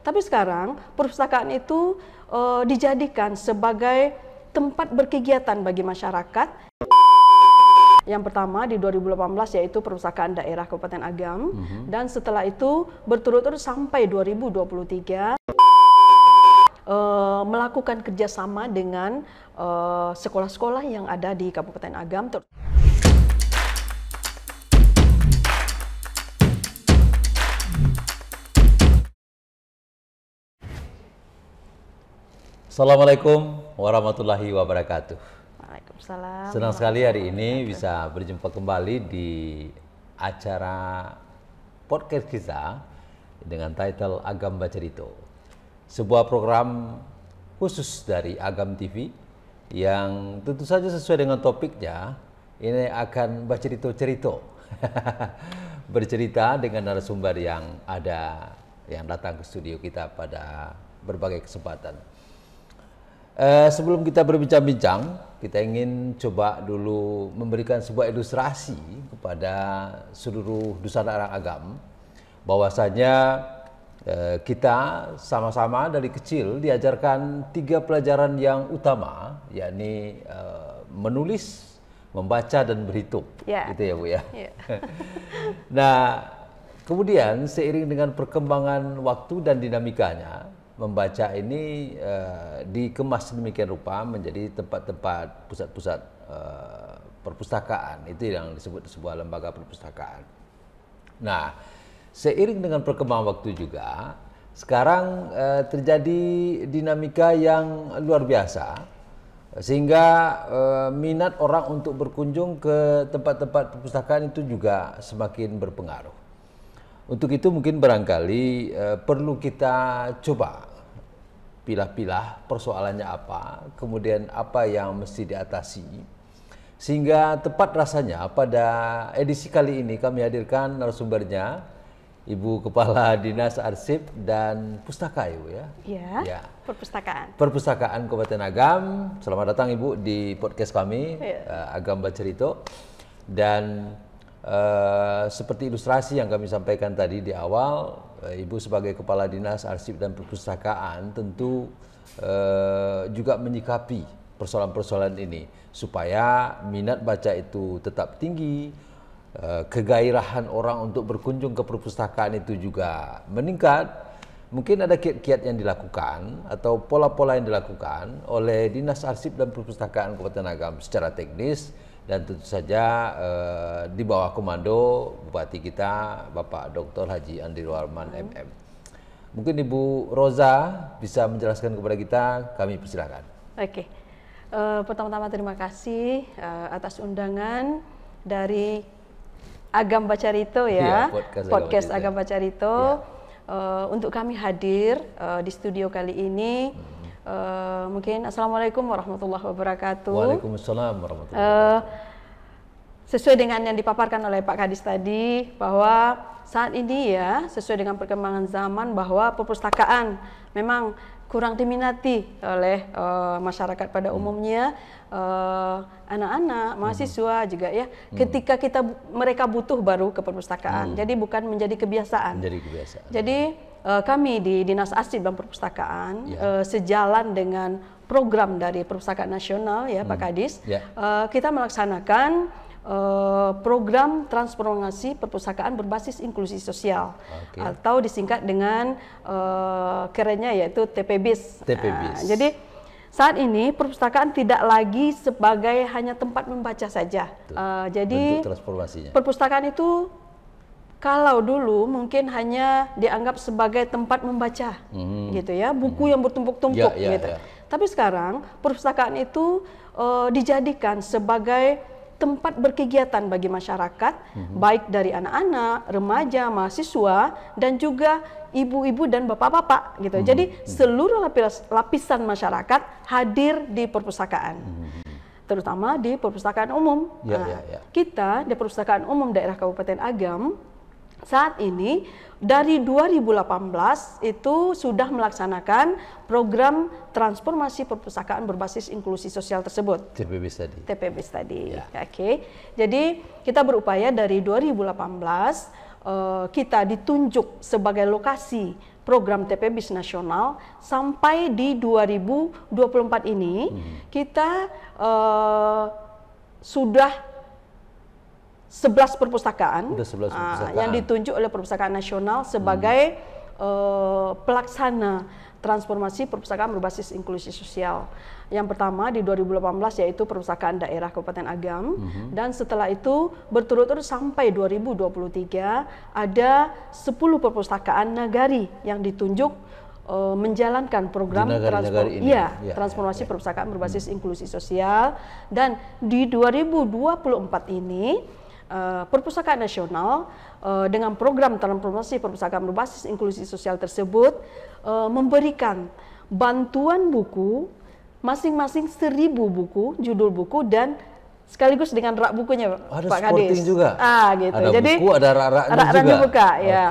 Tapi sekarang perpustakaan itu dijadikan sebagai tempat berkegiatan bagi masyarakat. Yang pertama di 2018 yaitu Perpustakaan Daerah Kabupaten Agam, dan setelah itu berturut-turut sampai 2023 melakukan kerjasama dengan sekolah-sekolah yang ada di Kabupaten Agam. Assalamualaikum warahmatullahi wabarakatuh. Waalaikumsalam. Senang sekali hari ini bisa berjumpa kembali di acara podcast kita dengan title Agam Bacarito. Sebuah program khusus dari Agam TV yang tentu saja sesuai dengan topiknya. Ini akan bercerita-cerita bercerita dengan narasumber yang ada, yang datang ke studio kita pada berbagai kesempatan. Sebelum kita berbincang-bincang, kita ingin coba dulu memberikan sebuah ilustrasi kepada seluruh Nusantara Agam, bahwasanya kita sama-sama dari kecil diajarkan 3 pelajaran yang utama, yakni menulis, membaca, dan berhitung. Gitu ya, Bu ya. Nah, kemudian seiring dengan perkembangan waktu dan dinamikanya, membaca ini dikemas demikian rupa menjadi tempat-tempat pusat-pusat perpustakaan. Itu yang disebut sebuah lembaga perpustakaan. Nah, seiring dengan perkembangan waktu juga, sekarang terjadi dinamika yang luar biasa, sehingga minat orang untuk berkunjung ke tempat-tempat perpustakaan itu juga semakin berpengaruh. Untuk itu mungkin barangkali perlu kita coba pilah-pilah persoalannya apa, kemudian apa yang mesti diatasi, sehingga tepat rasanya pada edisi kali ini kami hadirkan narasumbernya Ibu Kepala Dinas Arsip dan Pustaka, Ibu ya. Ya. Perpustakaan. Perpustakaan Kabupaten Agam. Selamat datang Ibu di podcast kami, Agam Bacarito. Dan seperti ilustrasi yang kami sampaikan tadi di awal, Ibu sebagai Kepala Dinas Arsip dan Perpustakaan tentu juga menyikapi persoalan-persoalan ini supaya minat baca itu tetap tinggi, kegairahan orang untuk berkunjung ke perpustakaan itu juga meningkat. Mungkin ada kiat-kiat yang dilakukan atau pola-pola yang dilakukan oleh Dinas Arsip dan Perpustakaan Kabupaten Agam secara teknis, dan tentu saja di bawah komando Bupati kita, Bapak Dr. Haji Andri Warman MM. Mungkin Ibu Roza bisa menjelaskan kepada kita, kami persilakan. Oke, pertama-tama terima kasih atas undangan dari Agam Bacarito ya, podcast Agam Bacarito. Untuk kami hadir di studio kali ini. Mungkin Assalamualaikum warahmatullahi wabarakatuh. Waalaikumsalam warahmatullahi wabarakatuh. Sesuai dengan yang dipaparkan oleh Pak Kadis tadi, bahwa saat ini ya, sesuai dengan perkembangan zaman, bahwa perpustakaan memang kurang diminati oleh masyarakat pada umumnya, anak-anak, mahasiswa juga ya. Ketika mereka butuh baru ke perpustakaan, jadi bukan menjadi kebiasaan. Jadi kami di Dinas Arsip dan Perpustakaan sejalan dengan program dari Perpustakaan Nasional ya Pak Kadis, kita melaksanakan program transformasi perpustakaan berbasis inklusi sosial, atau disingkat dengan kerennya yaitu TPBIS. Jadi saat ini perpustakaan tidak lagi sebagai hanya tempat membaca saja. Jadi perpustakaan itu kalau dulu mungkin hanya dianggap sebagai tempat membaca, gitu ya, buku yang bertumpuk-tumpuk, gitu. Tapi sekarang perpustakaan itu dijadikan sebagai tempat berkegiatan bagi masyarakat, baik dari anak-anak, remaja, mahasiswa, dan juga ibu-ibu dan bapak-bapak, gitu. Jadi seluruh lapisan masyarakat hadir di perpustakaan. Terutama di perpustakaan umum. Kita di Perpustakaan Umum Daerah Kabupaten Agam saat ini dari 2018 itu sudah melaksanakan program transformasi perpustakaan berbasis inklusi sosial tersebut. TPBIS tadi. Jadi kita berupaya dari 2018 kita ditunjuk sebagai lokasi program TPBIS nasional sampai di 2024 ini kita sudah 11 perpustakaan, yang ditunjuk oleh Perpustakaan Nasional sebagai pelaksana transformasi perpustakaan berbasis inklusi sosial. Yang pertama di 2018 yaitu Perpustakaan Daerah Kabupaten Agam, dan setelah itu berturut-turut sampai 2023 ada 10 perpustakaan nagari yang ditunjuk menjalankan program transformasi perpustakaan berbasis inklusi sosial. Dan di 2024 ini Perpustakaan Nasional dengan program transformasi perpustakaan berbasis inklusi sosial tersebut memberikan bantuan buku masing-masing 1000 buku, judul buku, dan sekaligus dengan rak bukunya, Pak Kadis. Juga. Gitu. Ada jadi buku, ada rak-raknya juga. Buka, ya.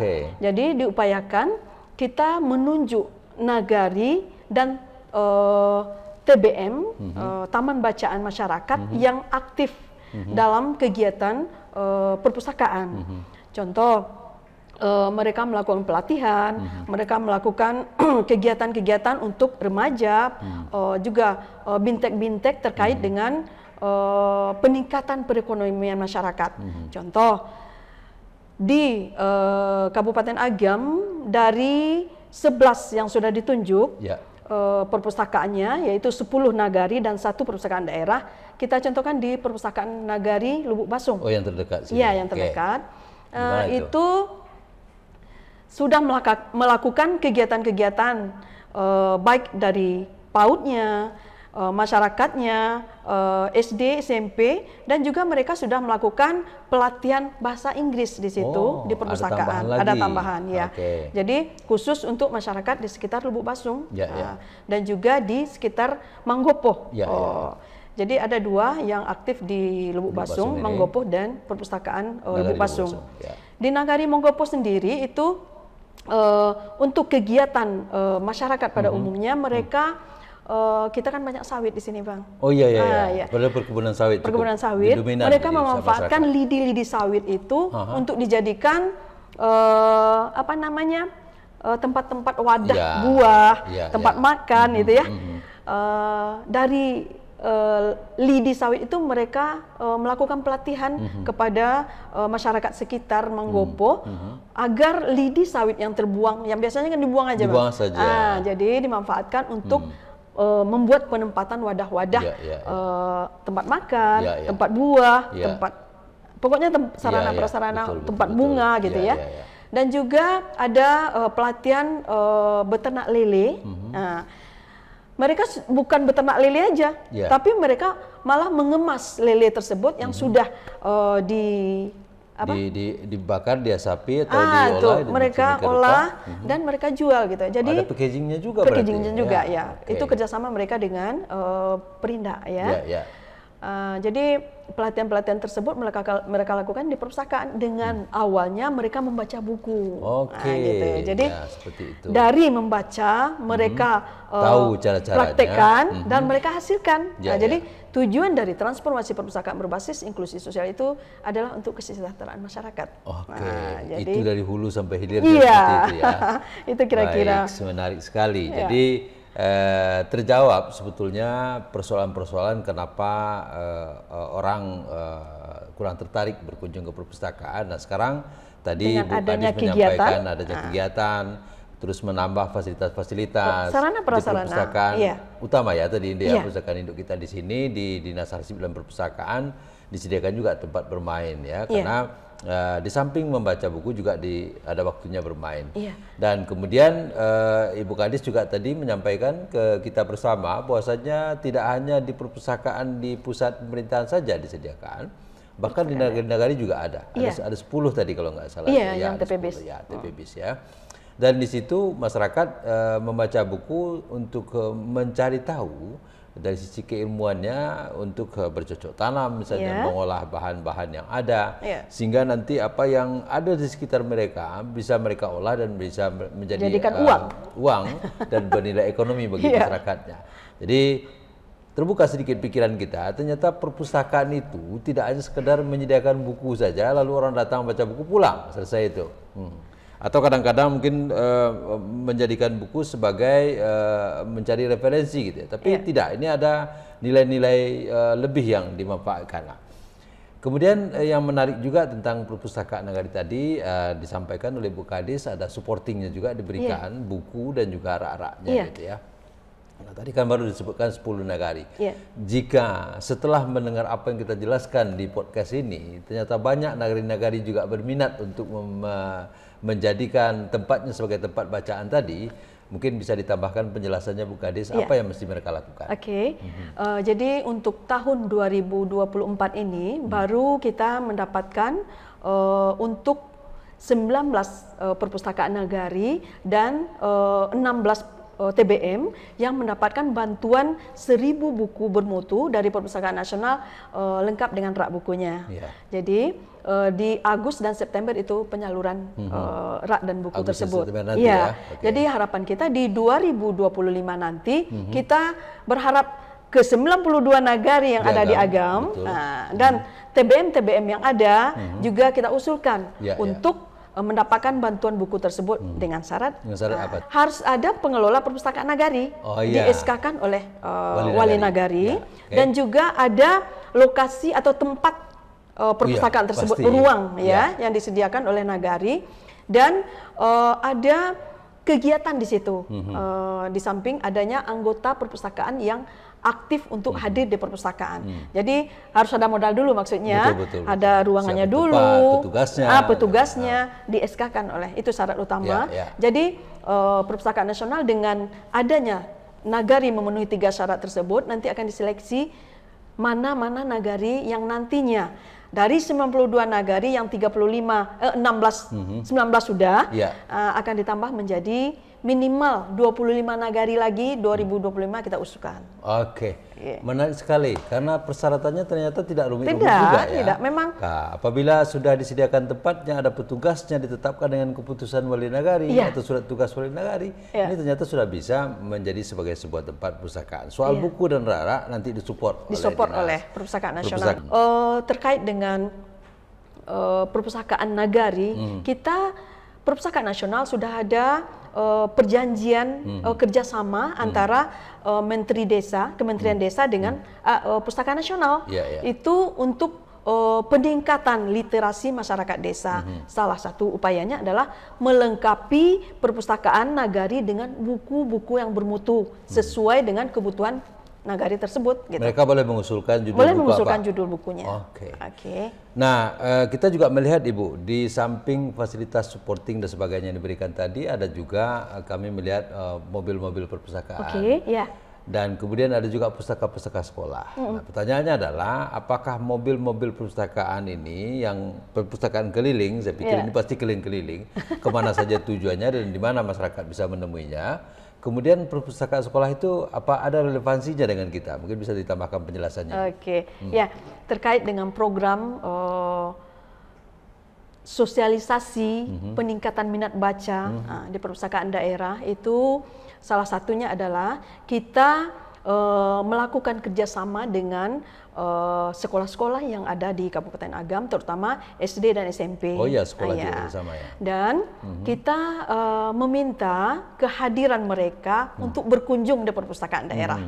Jadi diupayakan kita menunjuk nagari dan TBM, Taman Bacaan Masyarakat yang aktif dalam kegiatan perpustakaan. Contoh, mereka melakukan pelatihan, mereka melakukan kegiatan-kegiatan untuk remaja, juga bintek-bintek terkait dengan peningkatan perekonomian masyarakat. Contoh, di Kabupaten Agam dari 11 yang sudah ditunjuk, perpustakaannya yaitu 10 nagari dan 1 perpustakaan daerah. Kita contohkan di Perpustakaan Nagari Lubuk Basung. Oh, yang terdekat sini. Iya, yang terdekat. Itu sudah melakukan kegiatan-kegiatan baik dari PAUD-nya, masyarakatnya, SD, SMP, dan juga mereka sudah melakukan pelatihan bahasa Inggris di situ, di perpustakaan. Ada tambahan ya. Jadi khusus untuk masyarakat di sekitar Lubuk Basung, dan juga di sekitar Manggopo. Jadi ada 2 yang aktif di Lubuk Basung, Manggopo dan Perpustakaan Lubuk Basung. Di Nagari Manggopo sendiri itu untuk kegiatan masyarakat pada umumnya mereka kita kan banyak sawit di sini, Bang. Oh iya. Pada perkebunan sawit. Perkebunan sawit. Mereka memanfaatkan lidi-lidi sawit itu untuk dijadikan tempat-tempat wadah buah, tempat makan, gitu ya. Dari lidi sawit itu mereka melakukan pelatihan kepada masyarakat sekitar Manggopo agar lidi sawit yang terbuang, yang biasanya kan dibuang aja, Bang. Saja. Jadi dimanfaatkan untuk membuat penempatan wadah-wadah tempat makan, tempat buah, tempat pokoknya sarana prasarana, tempat bunga gitu ya. Dan juga ada pelatihan beternak lele. Mereka bukan beternak lele aja, tapi mereka malah mengemas lele tersebut yang sudah dibakar, diasapi atau diolah. Mereka olah dan mereka jual gitu. Jadi ada packagingnya juga. Packagingnya juga ya. Itu kerjasama mereka dengan Perindak ya. Jadi pelatihan-pelatihan tersebut mereka lakukan di perpustakaan dengan awalnya mereka membaca buku. Gitu. Jadi seperti itu. Dari membaca mereka tahu cara-caranya, praktekkan dan mereka hasilkan. Jadi tujuan dari transformasi perpustakaan berbasis inklusi sosial itu adalah untuk kesejahteraan masyarakat. Jadi itu dari hulu sampai hilir. Iya. Seperti itu ya. Itu kira-kira. Baik, menarik sekali. Jadi terjawab sebetulnya persoalan-persoalan kenapa orang kurang tertarik berkunjung ke perpustakaan. Nah, sekarang tadi Bu Kadis menyampaikan adanya kegiatan, terus menambah fasilitas-fasilitas sarana prasarana di perpustakaan utama ya tadi perpustakaan induk kita di sini di Dinas Arsip dan Perpustakaan disediakan juga tempat bermain ya, karena di samping membaca buku juga ada waktunya bermain. Dan kemudian Ibu Kadis juga tadi menyampaikan ke kita bersama bahwasanya tidak hanya di perpustakaan di pusat pemerintahan saja disediakan, bahkan di negara-negara juga ada 10 tadi kalau nggak salah. Yang TPBIS. TPBIS ya. Dan di situ masyarakat membaca buku untuk mencari tahu dari sisi keilmuannya untuk bercocok tanam misalnya, mengolah bahan-bahan yang ada, sehingga nanti apa yang ada di sekitar mereka bisa mereka olah dan bisa menjadi uang dan bernilai ekonomi bagi masyarakatnya. Jadi terbuka sedikit pikiran kita, ternyata perpustakaan itu tidak hanya sekedar menyediakan buku saja lalu orang datang baca buku pulang, selesai itu. Atau kadang-kadang mungkin menjadikan buku sebagai mencari referensi gitu ya. Tapi tidak, ini ada nilai-nilai lebih yang dimanfaatkan. Kemudian yang menarik juga tentang perpustakaan nagari tadi disampaikan oleh Bu Kadis, ada supportingnya juga diberikan, buku dan juga arak-araknya gitu ya. Nah, tadi kan baru disebutkan 10 nagari. Jika setelah mendengar apa yang kita jelaskan di podcast ini, ternyata banyak nagari-nagari juga berminat untuk menjadikan tempatnya sebagai tempat bacaan tadi, mungkin bisa ditambahkan penjelasannya Bu Kadis, apa yang mesti mereka lakukan? Jadi untuk tahun 2024 ini baru kita mendapatkan untuk 19 perpustakaan nagari dan 16 TBM yang mendapatkan bantuan 1000 buku bermutu dari Perpustakaan Nasional lengkap dengan rak bukunya. Jadi di Agustus dan September itu penyaluran rak dan buku tersebut. Jadi harapan kita di 2025 nanti kita berharap ke 92 nagari yang ada di Agam, dan TBM-TBM yang ada juga kita usulkan untuk mendapatkan bantuan buku tersebut dengan syarat harus ada pengelola perpustakaan nagari, di-SK-kan oleh wali nagari, dan juga ada lokasi atau tempat perpustakaan tersebut, ruang yang disediakan oleh nagari, dan ada kegiatan di situ, di samping adanya anggota perpustakaan yang aktif untuk hadir di perpustakaan. Jadi harus ada modal dulu, maksudnya ada ruangannya dulu, petugasnya di-SK-kan oleh, itu syarat utama. Jadi Perpustakaan Nasional dengan adanya nagari memenuhi 3 syarat tersebut, nanti akan diseleksi mana-mana nagari yang nantinya dari 92 nagari yang 19 sudah akan ditambah menjadi minimal 25 nagari lagi 2025 kita usulkan. Menarik sekali karena persyaratannya ternyata tidak rumit-rumit juga ya. Tidak, memang. Nah, apabila sudah disediakan tempatnya, ada petugasnya, ditetapkan dengan keputusan wali nagari atau surat tugas wali nagari, ini ternyata sudah bisa menjadi sebagai sebuah tempat perpustakaan. Soal buku dan rak nanti disupport oleh Perpustakaan Nasional. Terkait dengan perpustakaan nagari, kita Perpustakaan Nasional sudah ada perjanjian kerjasama antara Kementerian Desa dengan Perpustakaan Nasional. Itu untuk peningkatan literasi masyarakat desa. Salah satu upayanya adalah melengkapi perpustakaan nagari dengan buku-buku yang bermutu sesuai dengan kebutuhan nagari tersebut. Mereka boleh mengusulkan judul bukunya. Nah, kita juga melihat Ibu, di samping fasilitas supporting dan sebagainya yang diberikan tadi, ada juga kami melihat mobil-mobil perpustakaan. Dan kemudian ada juga pustaka-pustaka sekolah. Nah, pertanyaannya adalah, apakah mobil-mobil perpustakaan ini yang perpustakaan keliling, saya pikir ini pasti keliling-keliling, kemana saja tujuannya dan di mana masyarakat bisa menemuinya. Kemudian perpustakaan sekolah itu apa ada relevansinya dengan kita? Mungkin bisa ditambahkan penjelasannya. Ya, terkait dengan program sosialisasi peningkatan minat baca di perpustakaan daerah, itu salah satunya adalah kita melakukan kerjasama dengan sekolah-sekolah yang ada di Kabupaten Agam, terutama SD dan SMP. Sekolah juga bersama ya. Dan kita meminta kehadiran mereka untuk berkunjung di perpustakaan daerah.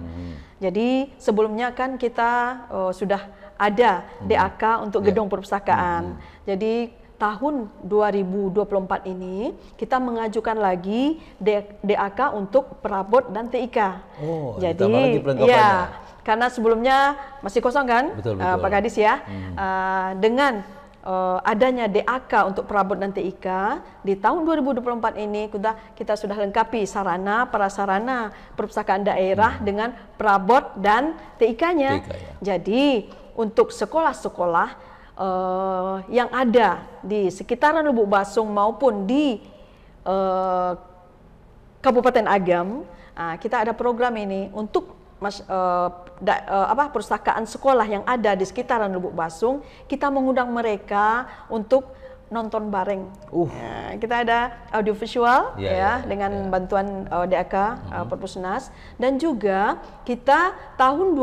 Jadi sebelumnya kan kita sudah ada DAK untuk gedung perpustakaan. Jadi tahun 2024 ini kita mengajukan lagi DAK untuk perabot dan TIK. Jadi karena sebelumnya masih kosong kan, Pak Kadis ya. Dengan adanya DAK untuk perabot dan TIK di tahun 2024 ini kita sudah lengkapi sarana prasarana perpustakaan daerah dengan perabot dan TIK-nya. Jadi untuk sekolah-sekolah yang ada di sekitaran Lubuk Basung maupun di Kabupaten Agam, kita ada program ini untuk perpustakaan sekolah yang ada di sekitaran Lubuk Basung, kita mengundang mereka untuk nonton bareng. Kita ada audiovisual dengan bantuan DAK Perpusnas, dan juga kita tahun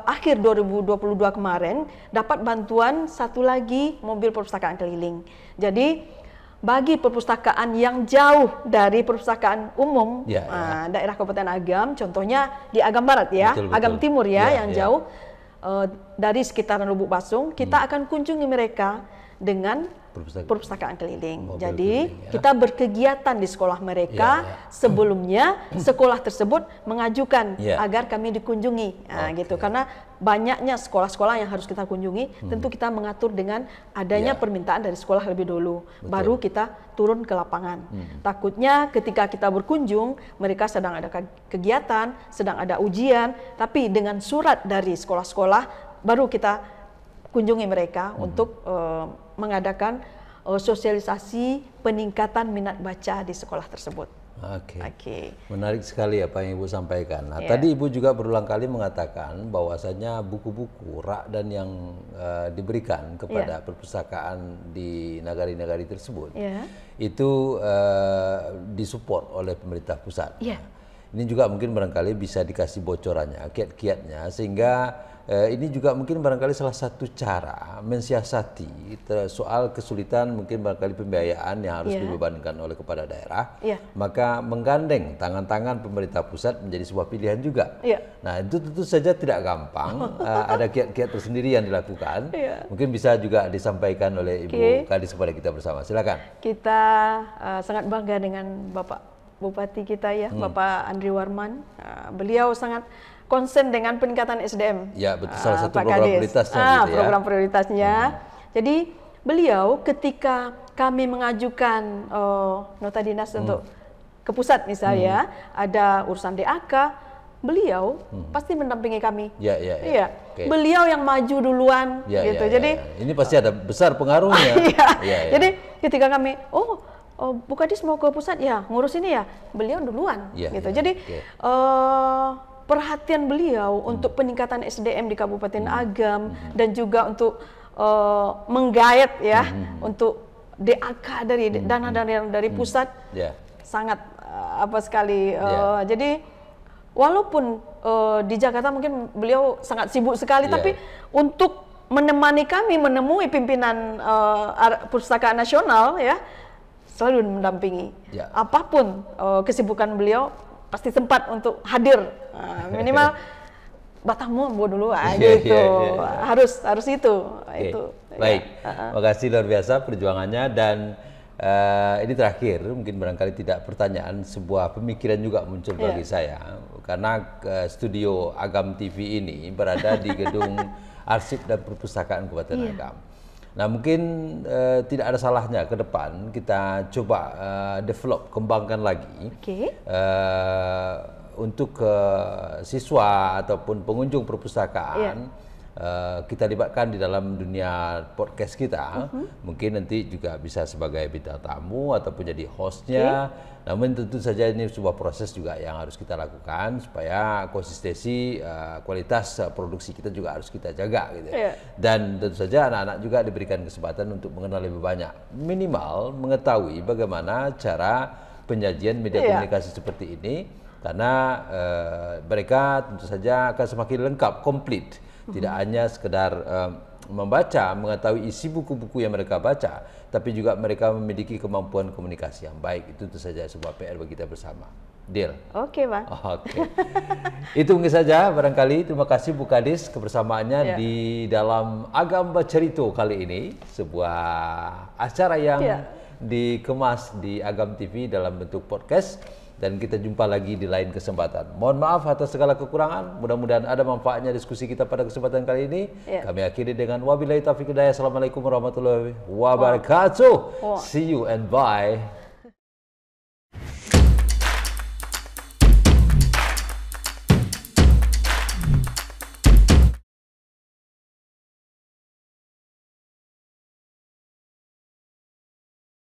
akhir 2022 kemarin dapat bantuan satu lagi mobil perpustakaan keliling. Jadi bagi perpustakaan yang jauh dari perpustakaan umum daerah Kabupaten Agam, contohnya di Agam Barat ya, betul, Agam Timur ya, yang jauh dari sekitaran Lubuk Basung, kita akan kunjungi mereka dengan perpustakaan keliling. Jadi kita berkegiatan di sekolah mereka. Sebelumnya sekolah tersebut mengajukan agar kami dikunjungi, gitu. Karena banyaknya sekolah-sekolah yang harus kita kunjungi, tentu kita mengatur dengan adanya permintaan dari sekolah lebih dulu, baru kita turun ke lapangan. Takutnya ketika kita berkunjung, mereka sedang ada kegiatan, sedang ada ujian, tapi dengan surat dari sekolah-sekolah, baru kita kunjungi mereka untuk mengadakan sosialisasi peningkatan minat baca di sekolah tersebut. Oke. Menarik sekali apa yang Ibu sampaikan. Nah, tadi Ibu juga berulang kali mengatakan bahwasanya buku-buku rak dan yang diberikan kepada perpustakaan di nagari-nagari tersebut itu disupport oleh pemerintah pusat. Ini juga mungkin barangkali bisa dikasih bocorannya, kiat-kiatnya, sehingga ini juga mungkin barangkali salah satu cara mensiasati soal kesulitan mungkin barangkali pembiayaan yang harus dibebankan oleh kepada daerah, maka menggandeng tangan-tangan pemerintah pusat menjadi sebuah pilihan juga. Nah, itu tentu saja tidak gampang, ada kiat-kiat tersendiri yang dilakukan. Mungkin bisa juga disampaikan oleh Ibu Kadis kepada kita bersama. Silakan. Kita sangat bangga dengan Bapak Bupati kita ya, Bapak Andri Warman. Beliau sangat konsen dengan peningkatan SDM. Ya, betul, salah satu program prioritasnya. Program prioritasnya. Jadi beliau ketika kami mengajukan nota dinas untuk ke pusat misalnya, ada urusan DAK, beliau pasti mendampingi kami. Beliau yang maju duluan, gitu. Jadi ini pasti ada besar pengaruhnya. Jadi ketika kami, Bu Kadis mau ke pusat ya, ngurus ini ya, beliau duluan, gitu. Jadi perhatian beliau untuk peningkatan SDM di Kabupaten Agam dan juga untuk menggait ya untuk DAK dari dana dari pusat sangat sekali. Jadi walaupun di Jakarta mungkin beliau sangat sibuk sekali, tapi untuk menemani kami menemui pimpinan Perpustakaan Nasional ya selalu mendampingi. Apapun kesibukan beliau pasti sempat untuk hadir, minimal Batakmu dulu gitu. Harus itu. Baik, makasih luar biasa perjuangannya, dan ini terakhir mungkin barangkali tidak pertanyaan, sebuah pemikiran juga muncul bagi saya, karena studio Agam TV ini berada di gedung Arsip dan Perpustakaan Kabupaten Agam. Nah, mungkin tidak ada salahnya ke depan kita coba kembangkan lagi untuk siswa ataupun pengunjung perpustakaan. Kita libatkan di dalam dunia podcast kita. Mungkin nanti juga bisa sebagai bintang tamu ataupun jadi hostnya. Namun tentu saja ini sebuah proses juga yang harus kita lakukan supaya konsistensi kualitas produksi kita juga harus kita jaga gitu. Dan tentu saja anak-anak juga diberikan kesempatan untuk mengenal lebih banyak, minimal mengetahui bagaimana cara penyajian media komunikasi seperti ini, karena mereka tentu saja akan semakin lengkap, komplit. Tidak hanya sekedar membaca, mengetahui isi buku-buku yang mereka baca, tapi juga mereka memiliki kemampuan komunikasi yang baik. Itu tentu saja sebuah PR bagi kita bersama. Deal? Oke, Pak. Itu mungkin saja barangkali. Terima kasih Bu Kadis kebersamaannya di dalam Agam Bacarito kali ini. Sebuah acara yang dikemas di Agam TV dalam bentuk podcast. Dan kita jumpa lagi di lain kesempatan. Mohon maaf atas segala kekurangan. Mudah-mudahan ada manfaatnya diskusi kita pada kesempatan kali ini. Kami akhiri dengan wabillahi taufiq hidayah. Assalamualaikum warahmatullahi wabarakatuh. See you and bye.